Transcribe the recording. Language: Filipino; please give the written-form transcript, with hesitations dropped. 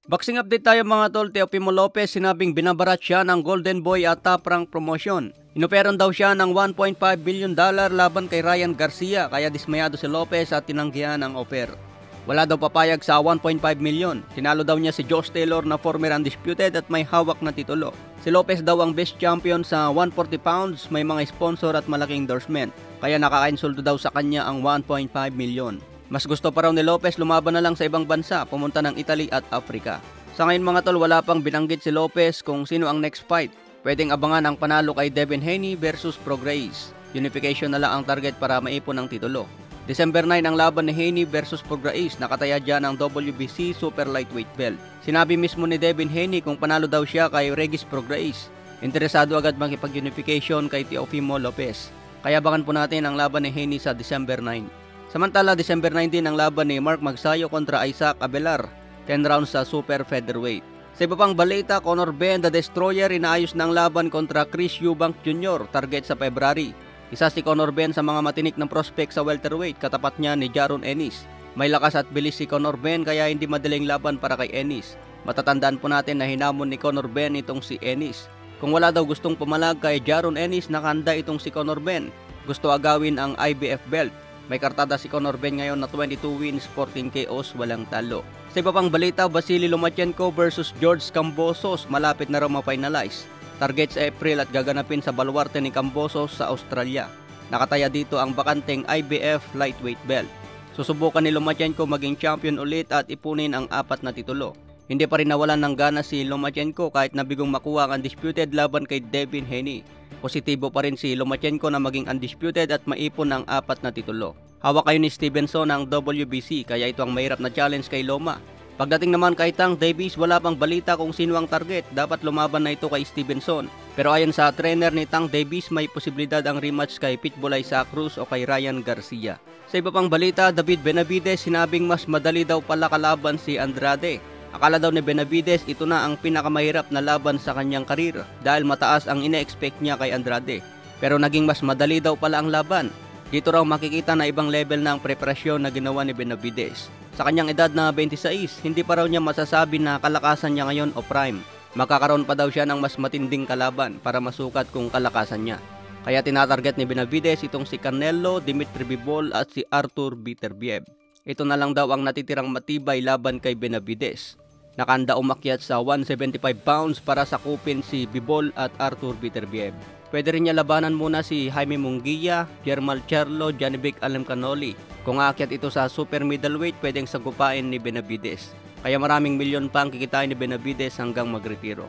Boxing update tayo mga tol. Teofimo Lopez sinabing binabarat siya ng Golden Boy at Top Rank promotion. Inoperan daw siya ng $1.5 billion laban kay Ryan Garcia, kaya dismayado si Lopez at tinanggihan ang offer. Wala daw papayag sa 1.5 million. Tinalo daw niya si Josh Taylor na former undisputed at may hawak na titulo. Si Lopez daw ang best champion sa 140 pounds, may mga sponsor at malaking endorsement. Kaya nakakainsulto daw sa kanya ang 1.5 million. Mas gusto pa raw ni Lopez lumaban na lang sa ibang bansa, pumunta ng Italy at Africa. Sa ngayon mga tol, wala pang binanggit si Lopez kung sino ang next fight. Pwedeng abangan ang panalo kay Devin Haney versus Prograis. Unification na lang ang target para maipon ang titulo. December 9 ang laban ni Haney versus Prograis, nakataya dyan ang WBC Super Lightweight belt. Sinabi mismo ni Devin Haney kung panalo daw siya kay Regis Prograis, interesado agad makipag-unification kay Teofimo Lopez. Kaya abangan po natin ang laban ni Haney sa December 9. Samantala, December 19 ang laban ni Mark Magsayo kontra Isaac Abelar, 10 rounds sa super featherweight. Sa iba pang balita, Conor Benn, the Destroyer, inaayos ng laban kontra Chris Eubank Jr., target sa February. Isa si Conor Benn sa mga matinik ng prospect sa welterweight, katapat niya ni Jaron Ennis. May lakas at bilis si Conor Benn kaya hindi madaling laban para kay Ennis. Matatandaan po natin na hinamon ni Conor Benn itong si Ennis. Kung wala daw gustong pumalag kay Jaron Ennis, nakahanda itong si Conor Benn. Gusto agawin ang IBF belt. May kartada si Conor Benn ngayon na 22 wins, 14 KOs, walang talo. Sa iba pang balita, Vasily Lomachenko versus George Kambosos, malapit na raw ma-finalize. Target sa April at gaganapin sa baluarte ni Kambosos sa Australia. Nakataya dito ang bakanteng IBF lightweight belt. Susubukan ni Lomachenko maging champion ulit at ipunin ang 4 na titulo. Hindi pa rin nawalan ng gana si Lomachenko kahit nabigong makuha ang undisputed laban kay Devin Haney. Positibo pa rin si Lomachenko na maging undisputed at maipon ang 4 na titulo. Hawak kayo ni Stevenson ang WBC kaya ito ang mahirap na challenge kay Loma. Pagdating naman kay Tank Davis, wala pang balita kung sino ang target. Dapat lumaban na ito kay Stevenson. Pero ayon sa trainer ni Tank Davis, may posibilidad ang rematch kay Pitbull Isaac Cruz o kay Ryan Garcia. Sa iba pang balita, David Benavides sinabing mas madali daw pala kalaban si Andrade. Akala daw ni Benavides ito na ang pinakamahirap na laban sa kanyang karir dahil mataas ang ine-expect niya kay Andrade. Pero naging mas madali daw pala ang laban. Dito raw makikita na ibang level na ang preparasyon na ginawa ni Benavides. Sa kanyang edad na 26, hindi pa raw niya masasabi na kalakasan niya ngayon o prime. Makakaroon pa daw siya ng mas matinding kalaban para masukat kung kalakasan niya. Kaya tinatarget ni Benavides itong si Canelo, Dimitri Bivol at si Artur Beterbiev. Ito na lang daw ang natitirang matibay laban kay Benavides. Nakahanda umakyat sa 175 pounds para sakupin si Bivol at Artur Beterbiev. Pwede rin niya labanan muna si Jaime Munguia, Jermall Charlo, Janibek Alemcanoli. Kung aakyat ito sa super middleweight, pwedeng sagupain ni Benavides. Kaya maraming milyon pa ang kikitain ni Benavides hanggang magretiro.